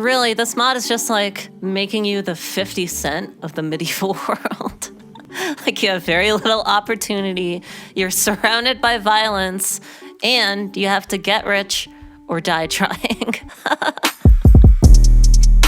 Really, this mod is just like making you the 50 Cent of the medieval world. Like you have very little opportunity, you're surrounded by violence, and you have to get rich or die trying.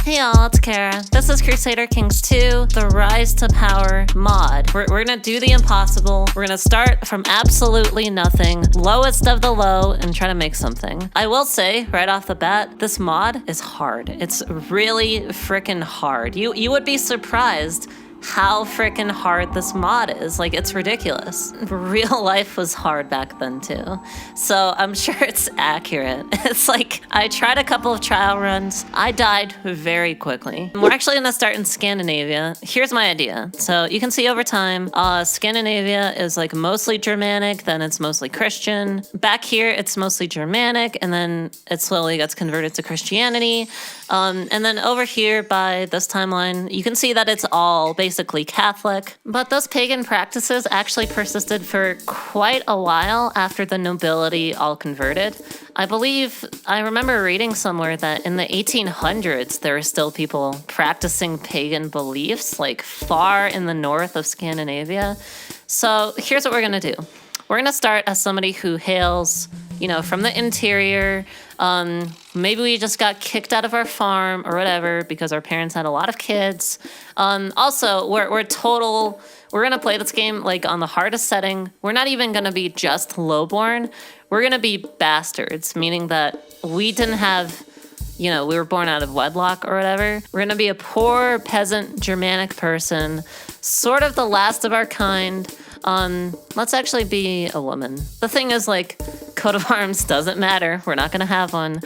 Hey y'all, it's Kara. This is Crusader Kings 2, the Rise to Power mod. We're gonna do the impossible. We're gonna start from absolutely nothing, lowest of the low, and try to make something. I will say, right off the bat, this mod is hard. It's really freaking hard. You would be surprised how freaking hard this mod is. Like, it's ridiculous. Real life was hard back then too. So I'm sure it's accurate. It's like, I tried a couple of trial runs. I died very quickly. We're actually gonna start in Scandinavia. Here's my idea. So you can see over time, Scandinavia is like mostly Germanic, then it's mostly Christian. Back here, it's mostly Germanic, and then it slowly gets converted to Christianity. And then over here by this timeline, you can see that it's all basically Catholic. But those pagan practices actually persisted for quite a while after the nobility all converted. I remember reading somewhere that in the 1800s, there were still people practicing pagan beliefs, like far in the north of Scandinavia. So here's what we're gonna do. We're gonna start as somebody who hails, from the interior. Maybe we just got kicked out of our farm or whatever because our parents had a lot of kids. Also, we're gonna play this game like on the hardest setting. We're not even gonna be just lowborn. We're gonna be bastards, meaning that we didn't have, we were born out of wedlock or whatever. We're gonna be a poor peasant Germanic person, sort of the last of our kind. Let's actually be a woman. The thing is, like, coat of arms doesn't matter. We're not gonna have one.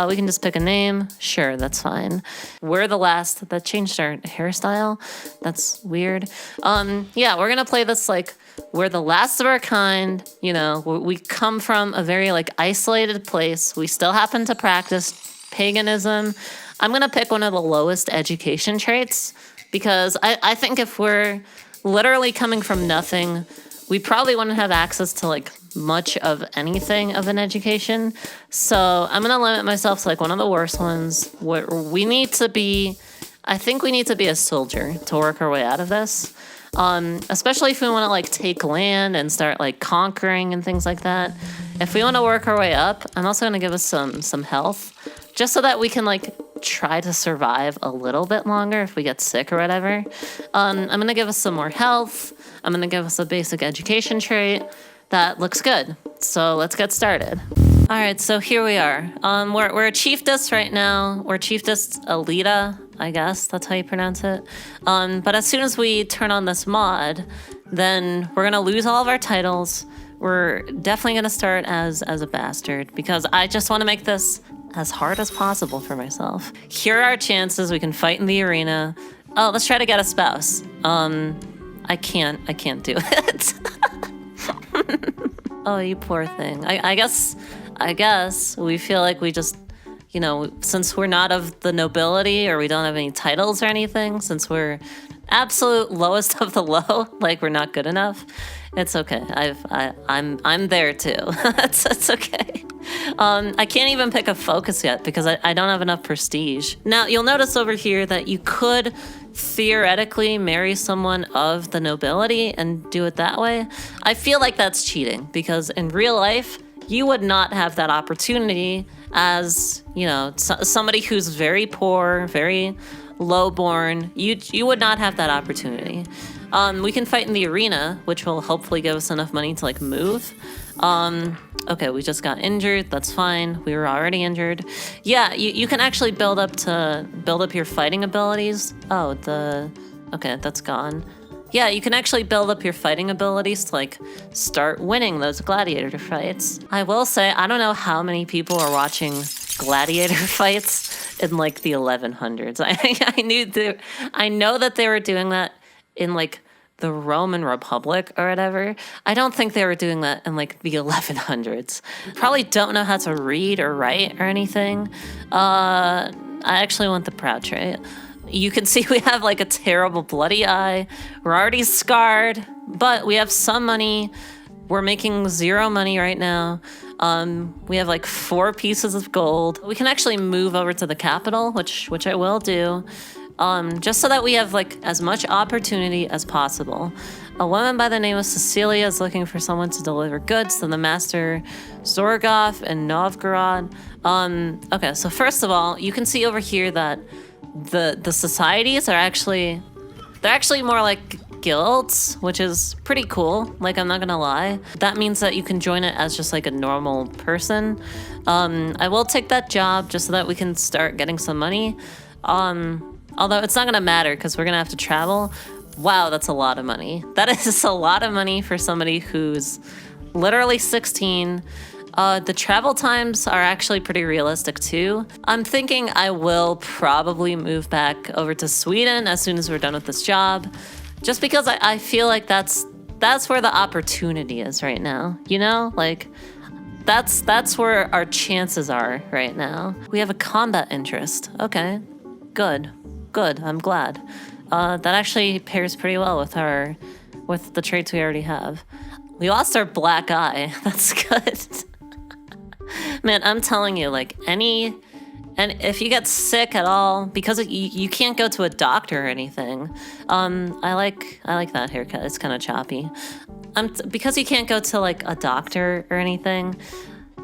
We can just pick a name. Sure, that's fine. We're the last that changed our hairstyle. That's weird. Yeah, we're gonna play this like we're the last of our kind. We come from a very like isolated place. We still happen to practice paganism. I'm gonna pick one of the lowest education traits because I think if we're literally coming from nothing, we probably wouldn't have access to like much of anything of an education. So I'm gonna limit myself to like one of the worst ones where I think we need to be a soldier to work our way out of this. Especially if we want to like take land and start like conquering and things like that. If we want to work our way up, I'm also gonna give us some health, just so that we can like try to survive a little bit longer if we get sick or whatever. I'm gonna give us some more health. I'm gonna give us a basic education trait. That looks good. So let's get started. All right, so here we are. We're a chiefess right now. We're chiefess Alita, I guess that's how you pronounce it. But as soon as we turn on this mod, then we're gonna lose all of our titles. We're definitely gonna start as a bastard because I just want to make this as hard as possible for myself. Here are our chances. We can fight in the arena. Oh, let's try to get a spouse. I can't do it. Oh, you poor thing. I guess we feel like we just, since we're not of the nobility or we don't have any titles or anything, since we're absolute lowest of the low, like we're not good enough, it's okay. I'm there too. It's okay. I can't even pick a focus yet because I don't have enough prestige. Now, you'll notice over here that you could theoretically marry someone of the nobility and do it that way. I feel like that's cheating because in real life, you would not have that opportunity as, somebody who's very poor, very lowborn. You would not have that opportunity. We can fight in the arena, which will hopefully give us enough money to like move. Okay, we just got injured. That's fine. We were already injured. Yeah, you can actually build up your fighting abilities. Oh, okay, that's gone. Yeah, you can actually build up your fighting abilities to like start winning those gladiator fights. I will say, I don't know how many people are watching gladiator fights in like the 1100s. I know that they were doing that in like the Roman Republic or whatever. I don't think they were doing that in like the 1100s. Probably don't know how to read or write or anything. I actually want the proud trait. You can see we have like a terrible bloody eye. We're already scarred, but we have some money. We're making 0 money right now. We have like 4 pieces of gold. We can actually move over to the capital, which I will do, just so that we have like as much opportunity as possible. A woman by the name of Cecilia is looking for someone to deliver goods to the master Zorgov in Novgorod. Okay, so first of all, you can see over here that the societies are actually more like guilds, which is pretty cool. Like, I'm not gonna lie. That means that you can join it as just like a normal person. I will take that job just so that we can start getting some money. Although it's not gonna matter because we're gonna have to travel. Wow, that's a lot of money. That is a lot of money for somebody who's literally 16. The travel times are actually pretty realistic too. I'm thinking I will probably move back over to Sweden as soon as we're done with this job, just because I feel like that's where the opportunity is right now. You know, like that's where our chances are right now. We have a combat interest. Okay, good. I'm glad. That actually pairs pretty well with the traits we already have. We lost our black eye. That's good. Man, I'm telling you, like and if you get sick at all, because you can't go to a doctor or anything. I like that haircut. It's kind of choppy. Because you can't go to like a doctor or anything,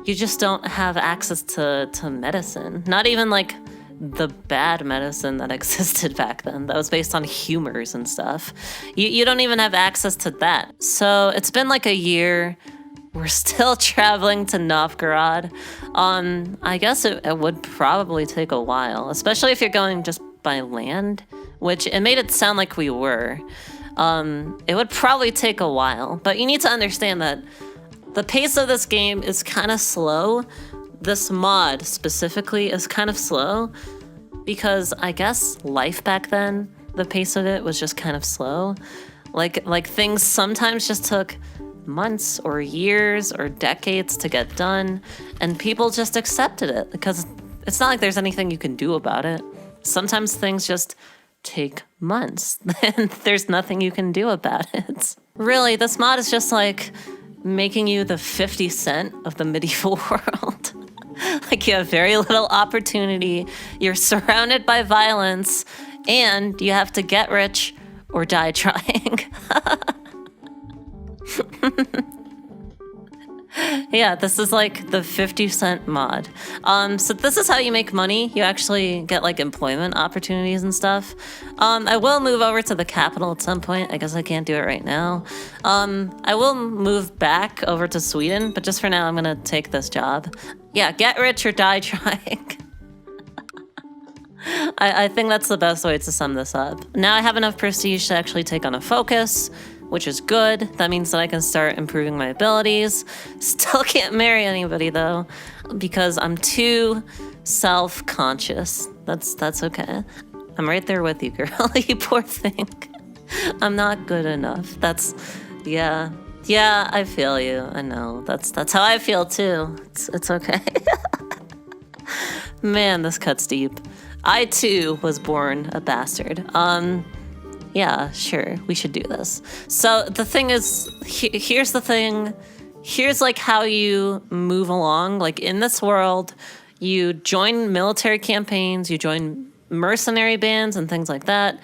you just don't have access to medicine. Not even like the bad medicine that existed back then that was based on humors and stuff. You don't even have access to that. So it's been like a year. We're still traveling to Novgorod. I guess it would probably take a while, especially if you're going just by land, which it made it sound like we were. It would probably take a while, but you need to understand that the pace of this game is kind of slow. This mod specifically is kind of slow because I guess life back then, the pace of it was just kind of slow. Like things sometimes just took months or years or decades to get done, and people just accepted it because it's not like there's anything you can do about it. Sometimes things just take months and there's nothing you can do about it. Really, this mod is just like making you the 50 Cent of the medieval world. Like, you have very little opportunity, you're surrounded by violence, and you have to get rich or die trying. Yeah, this is like the 50 Cent mod. So this is how you make money. You actually get like employment opportunities and stuff. I will move over to the capital at some point. I guess I can't do it right now. I will move back over to Sweden, but just for now, I'm gonna take this job. Yeah, get rich or die trying. I think that's the best way to sum this up. Now I have enough prestige to actually take on a focus, which is good. That means that I can start improving my abilities. Still can't marry anybody though, because I'm too self-conscious. That's okay. I'm right there with you, girl. You poor thing. I'm not good enough. Yeah, I feel you. I know. That's how I feel too. It's okay. Man, this cuts deep. I too was born a bastard. Yeah, sure, we should do this. So the thing is, here's the thing. Here's like how you move along. Like in this world, you join military campaigns, you join mercenary bands and things like that.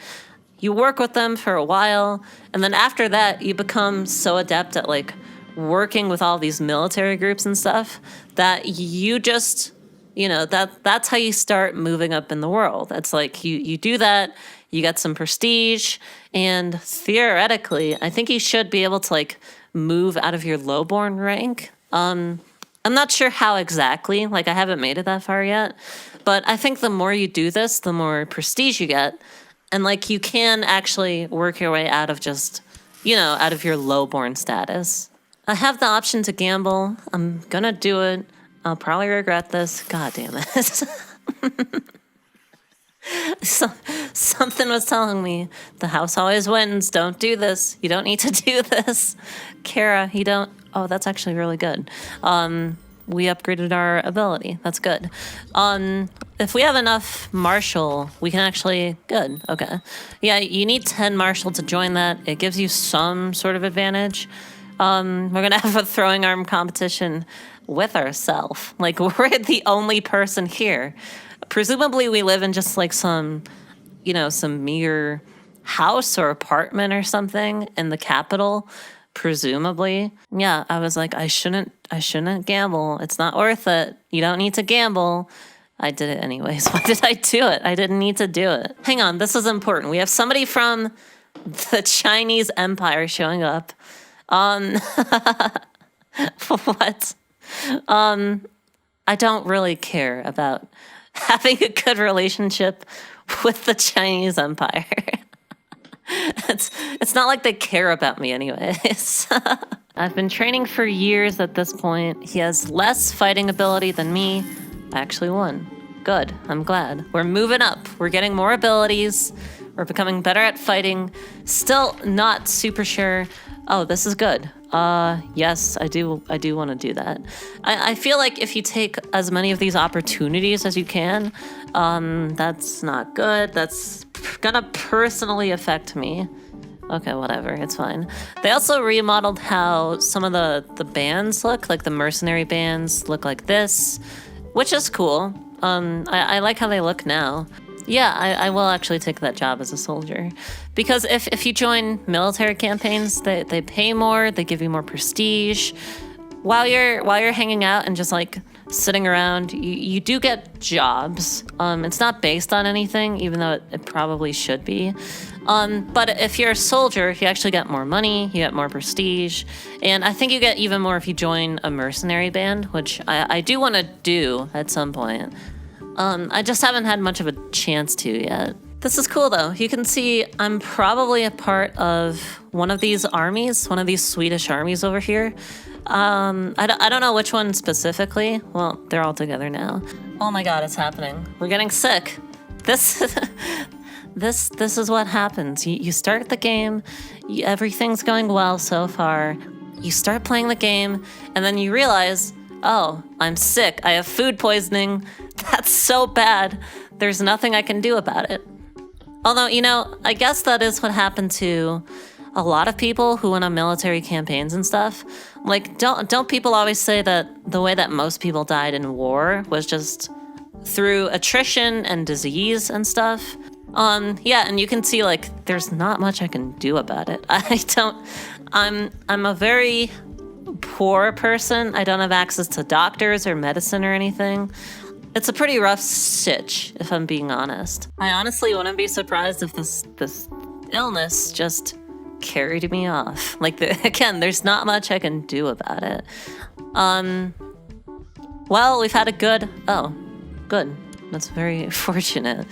You work with them for a while, and then after that, you become so adept at like working with all these military groups and stuff that you just, that's how you start moving up in the world. It's like you do that. You get some prestige, and theoretically, I think you should be able to like move out of your lowborn rank. I'm not sure how exactly, like I haven't made it that far yet, but I think the more you do this, the more prestige you get, and like you can actually work your way out of just, out of your lowborn status. I have the option to gamble. I'm gonna do it. I'll probably regret this. God damn it. Something was telling me the house always wins. Don't do this. You don't need to do this. Kara, you don't. Oh, that's actually really good. We upgraded our ability. That's good. If we have enough martial, we can actually. Good. Okay. Yeah, you need 10 martial to join that. It gives you some sort of advantage. We're gonna have a throwing arm competition with ourselves. Like, we're the only person here. Presumably we live in just like some mere house or apartment or something in the capital. Presumably. Yeah, I was like, I shouldn't gamble. It's not worth it. You don't need to gamble. I did it anyways. Why did I do it? I didn't need to do it. Hang on, this is important. We have somebody from the Chinese Empire showing up. What? I don't really care about having a good relationship with the Chinese Empire. It's not like they care about me anyways. I've been training for years at this point. He has less fighting ability than me. I actually won. Good. I'm glad. We're moving up. We're getting more abilities. We're becoming better at fighting. Still not super sure. Oh, this is good. Yes, I do want to do that. I feel like if you take as many of these opportunities as you can, that's not good. That's gonna personally affect me. Okay, whatever, it's fine. They also remodeled how some of the bands look, like the mercenary bands look like this, which is cool. I like how they look now. Yeah, I will actually take that job as a soldier. Because if you join military campaigns, they pay more, they give you more prestige. While you're hanging out and just like sitting around, you do get jobs. It's not based on anything, even though it probably should be. But if you're a soldier, you actually get more money, you get more prestige, and I think you get even more if you join a mercenary band, which I do want to do at some point. I just haven't had much of a chance to yet. This is cool though. You can see I'm probably a part of one of these armies, one of these Swedish armies over here. I don't know which one specifically. Well, they're all together now. Oh my god, it's happening. We're getting sick. This is what happens. You start the game, everything's going well so far. You start playing the game, and then you realize, oh, I'm sick. I have food poisoning. That's so bad. There's nothing I can do about it. Although, I guess that is what happened to a lot of people who went on military campaigns and stuff. Like, don't people always say that the way that most people died in war was just through attrition and disease and stuff? Yeah, and you can see, like, there's not much I can do about it. I'm a very poor person. I don't have access to doctors or medicine or anything. It's a pretty rough stitch, if I'm being honest. I honestly wouldn't be surprised if this illness just carried me off. Like, again, there's not much I can do about it. Well, we've had a good... Oh, good. That's very fortunate.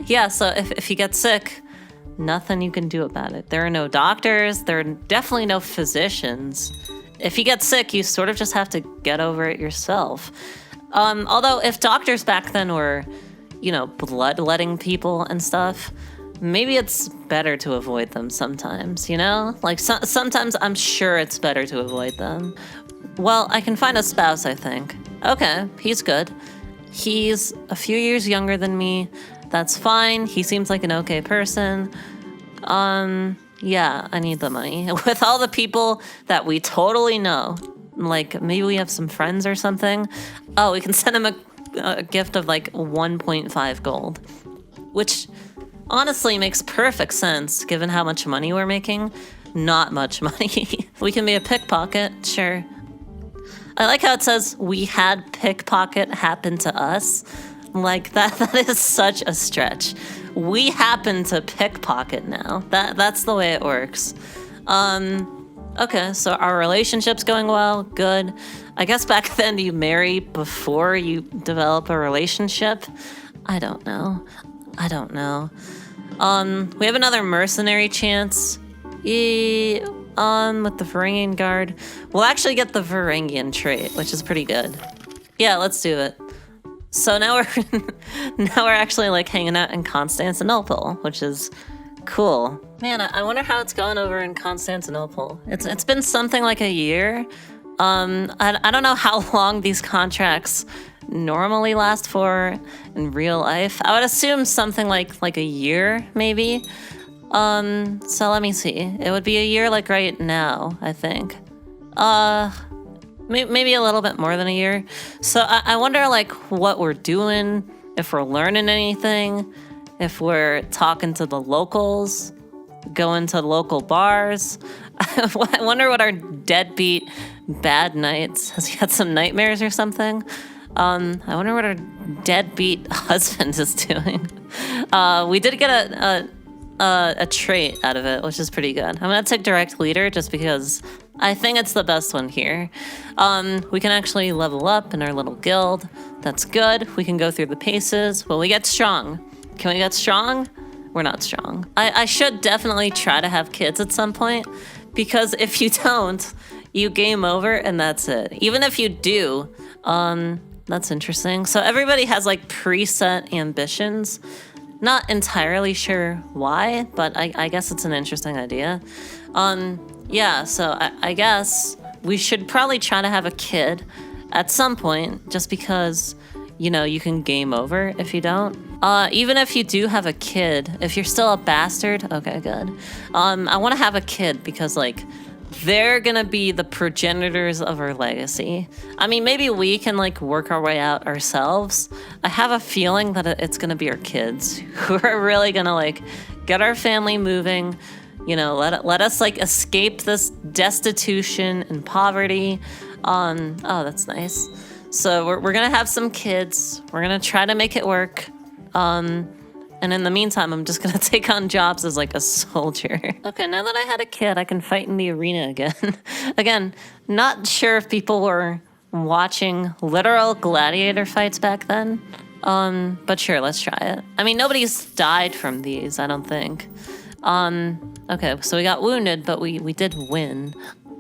Yeah, so if you get sick, nothing you can do about it. There are no doctors. There are definitely no physicians. If you get sick, you sort of just have to get over it yourself. Although if doctors back then were, bloodletting people and stuff, maybe it's better to avoid them sometimes, Like, sometimes I'm sure it's better to avoid them. Well, I can find a spouse, I think. Okay, he's good. He's a few years younger than me. That's fine. He seems like an okay person. Yeah, I need the money. With all the people that we totally know, like, maybe we have some friends or something. Oh, we can send him a gift of, like, 1.5 gold. Which, honestly, makes perfect sense, given how much money we're making. Not much money. We can be a pickpocket, sure. I like how it says, we had pickpocket happen to us. Like, that is such a stretch. We happen to pickpocket now. That's the way it works. Okay, so our relationship's going well, good. I guess back then you marry before you develop a relationship. I don't know. We have another mercenary chance. With the Varangian Guard. We'll actually get the Varangian trait, which is pretty good. Yeah, let's do it. So now we're actually like hanging out in Constantinople, which is cool. Man, I wonder how it's going over in Constantinople. It's been something like a year. I don't know how long these contracts normally last for in real life. I would assume something like a year, maybe. So let me see. It would be a year like right now, I think. Maybe a little bit more than a year. So I wonder, like, what we're doing, if we're learning anything, if we're talking to the locals, going to local bars. I wonder what our deadbeat bad nights. Has he had some nightmares or something? I wonder what our deadbeat husband is doing. We did get a trait out of it, which is pretty good. I'm gonna take direct leader just because I think it's the best one here. We can actually level up in our little guild. That's good. We can go through the paces. Will we get strong? Can we get strong? We're not strong. I should definitely try to have kids at some point, because if you don't, you game over and that's it. Even if you do, that's interesting. So everybody has like preset ambitions. Not entirely sure why, but I guess it's an interesting idea. Yeah, so I guess we should probably try to have a kid at some point, just because, you know, you can game over if you don't. Even if you do have a kid, if you're still a bastard, okay, good. I want to have a kid because, like, they're gonna be the progenitors of our legacy. I mean, maybe we can, like, work our way out ourselves. I have a feeling that it's gonna be our kids who are really gonna, like, get our family moving. You know, let us, like, escape this destitution and poverty. Oh, that's nice. So we're gonna have some kids. We're gonna try to make it work. And in the meantime, I'm just gonna take on jobs as, like, a soldier. Okay, now that I had a kid, I can fight in the arena again. Again, not sure if people were watching literal gladiator fights back then. But sure, let's try it. I mean, nobody's died from these, I don't think. Okay, so we got wounded, but we did win.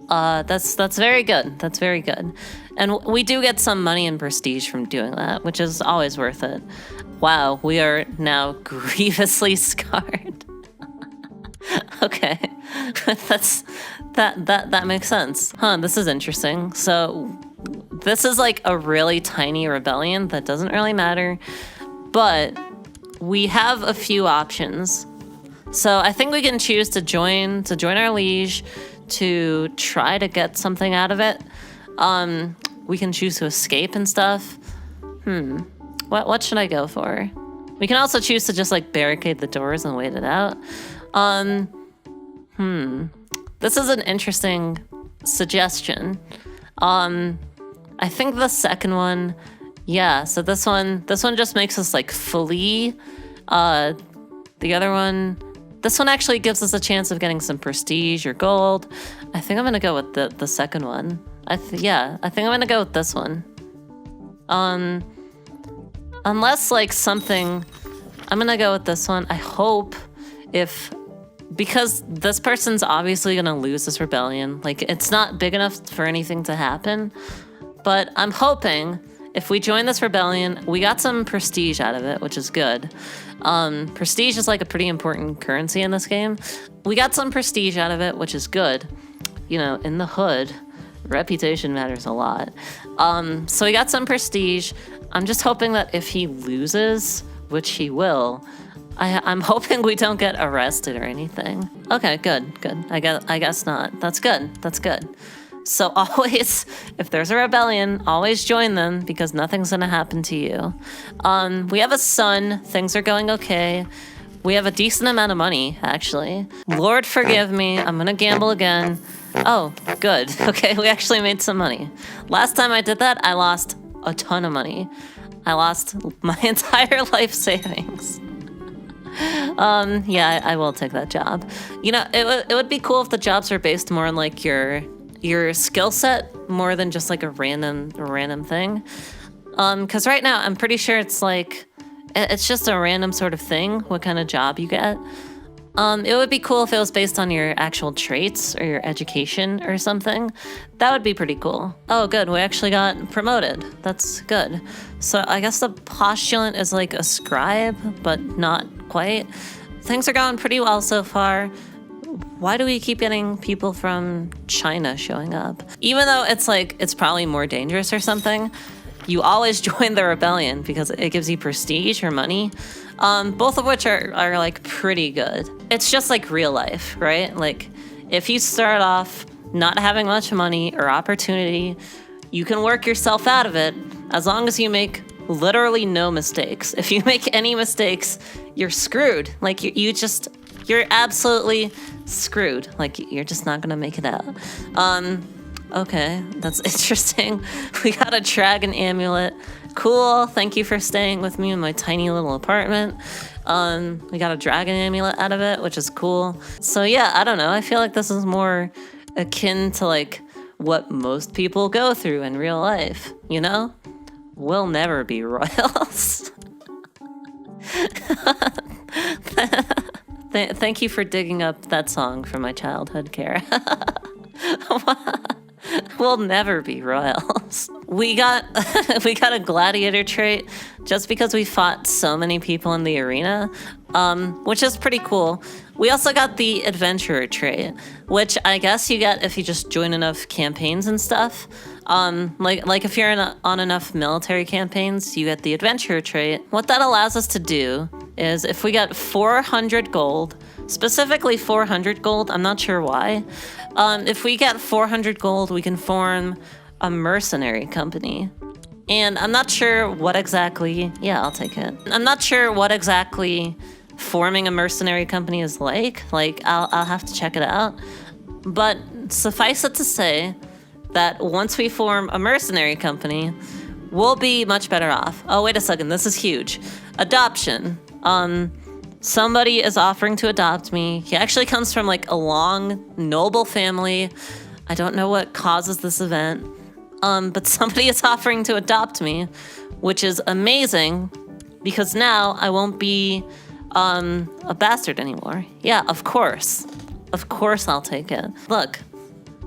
That's very good. That's very good. And we do get some money and prestige from doing that, which is always worth it. Wow, we are now grievously scarred. Okay, that makes sense. Huh, this is interesting. So this is like a really tiny rebellion that doesn't really matter, but we have a few options. So I think we can choose to join our liege, to try to get something out of it. We can choose to escape and stuff. What should I go for? We can also choose to just, like, barricade the doors and wait it out. This is an interesting suggestion. I think the second one, yeah, so this one just makes us, like, flee. The other one, this one actually gives us a chance of getting some prestige or gold. I think I'm gonna go with the second one. I think I'm gonna go with this one. Unless, like, something, I'm gonna go with this one. I hope because this person's obviously gonna lose this rebellion. Like, it's not big enough for anything to happen. But I'm hoping if we join this rebellion, we got some prestige out of it, which is good. Prestige is, like, a pretty important currency in this game. We got some prestige out of it, which is good. You know, in the hood, reputation matters a lot. So we got some prestige. I'm just hoping that if he loses, which he will, I'm hoping we don't get arrested or anything. Okay, good. I guess not. That's good. So always, if there's a rebellion, always join them, because nothing's gonna happen to you. We have a son. Things are going okay. We have a decent amount of money, actually. Lord forgive me. I'm gonna gamble again. Oh, good. Okay, we actually made some money. Last time I did that, I lost a ton of money. I lost my entire life savings. Yeah, I will take that job. You know, it would be cool if the jobs were based more on, like, your skill set more than just, like, a random thing. Because right now I'm pretty sure it's like it's just a random sort of thing what kind of job you get. It would be cool if it was based on your actual traits or your education or something. That would be pretty cool. Oh, good. We actually got promoted. That's good. So I guess the postulant is like a scribe, but not quite. Things are going pretty well so far. Why do we keep getting people from China showing up? Even though it's like, it's probably more dangerous or something, you always join the rebellion because it gives you prestige or money. Both of which are like pretty good. It's just like real life, right? Like if you start off not having much money or opportunity, you can work yourself out of it as long as you make literally no mistakes. If you make any mistakes, you're screwed. Like you're absolutely screwed. Like you're just not gonna make it out. Okay, that's interesting. We got a dragon amulet. Cool, thank you for staying with me in my tiny little apartment. We got a dragon amulet out of it, which is cool. So yeah, I don't know. I feel like this is more akin to like what most people go through in real life, you know? We'll never be royals. Thank you for digging up that song from my childhood, Kara. We'll never be royals. We got a gladiator trait just because we fought so many people in the arena, which is pretty cool. We also got the adventurer trait, which I guess you get if you just join enough campaigns and stuff. Like if you're on enough military campaigns, you get the adventurer trait. What that allows us to do is if we get 400 gold, specifically 400 gold, I'm not sure why. If we get 400 gold, we can form a mercenary company. And I'm not sure what exactly, yeah, I'll take it. I'm not sure what exactly forming a mercenary company is like. Like, I'll have to check it out. But suffice it to say that once we form a mercenary company, we'll be much better off. Oh, wait a second, this is huge. Adoption. Somebody is offering to adopt me. He actually comes from like a long, noble family. I don't know what causes this event. But somebody is offering to adopt me, which is amazing because now I won't be a bastard anymore. Yeah, of course. Of course I'll take it. Look,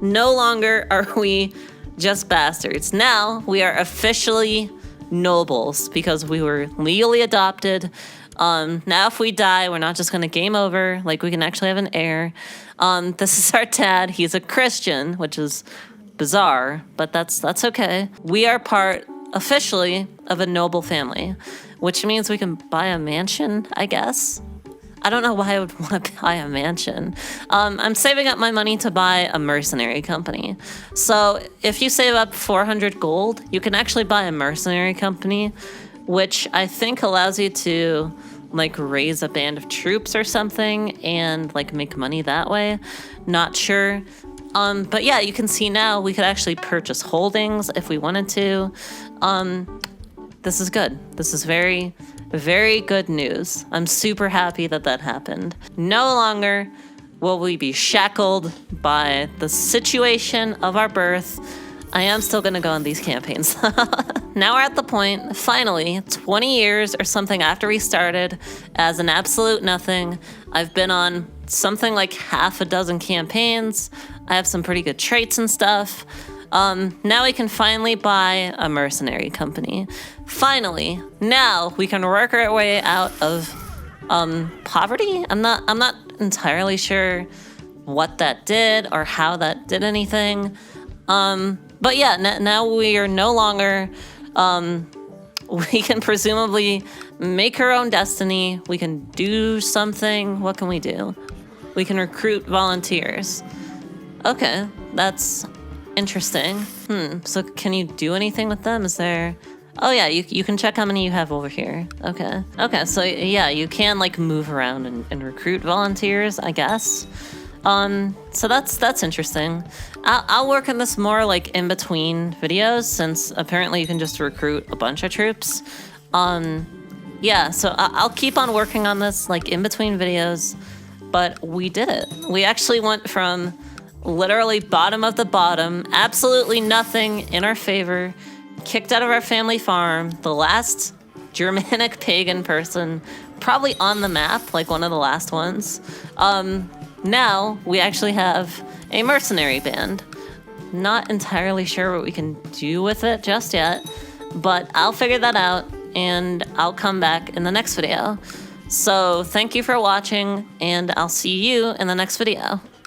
no longer are we just bastards. Now we are officially nobles because we were legally adopted. Now if we die, we're not just gonna game over, like we can actually have an heir. This is our dad. He's a Christian, which is bizarre, but that's okay. We are part, officially, of a noble family, which means we can buy a mansion, I guess. I don't know why I would want to buy a mansion. I'm saving up my money to buy a mercenary company. So if you save up 400 gold, you can actually buy a mercenary company, which I think allows you to like raise a band of troops or something and like make money that way. Not sure. But yeah, you can see now we could actually purchase holdings if we wanted to. This is good. This is very, very good news. I'm super happy that that happened. No longer will we be shackled by the situation of our birth. I am still gonna go on these campaigns. Now we're at the point, finally, 20 years or something after we started as an absolute nothing. I've been on something like half a dozen campaigns. I have some pretty good traits and stuff. Now we can finally buy a mercenary company. Finally, now we can work our way out of poverty. I'm not entirely sure what that did or how that did anything. But yeah, now we are no longer, we can presumably make our own destiny. We can do something. What can we do? We can recruit volunteers. Okay, that's interesting. So can you do anything with them? Is there... Oh yeah, you can check how many you have over here. Okay, so yeah, you can like move around and recruit volunteers, I guess. So that's interesting. I'll work on this more like in between videos since apparently you can just recruit a bunch of troops. Yeah, so I'll keep on working on this like in between videos, but we did it. We actually went from literally bottom of the bottom, absolutely nothing in our favor, kicked out of our family farm, the last Germanic pagan person, probably on the map, like one of the last ones. Now we actually have a mercenary band. Not entirely sure what we can do with it just yet, but I'll figure that out and I'll come back in the next video. So thank you for watching and I'll see you in the next video.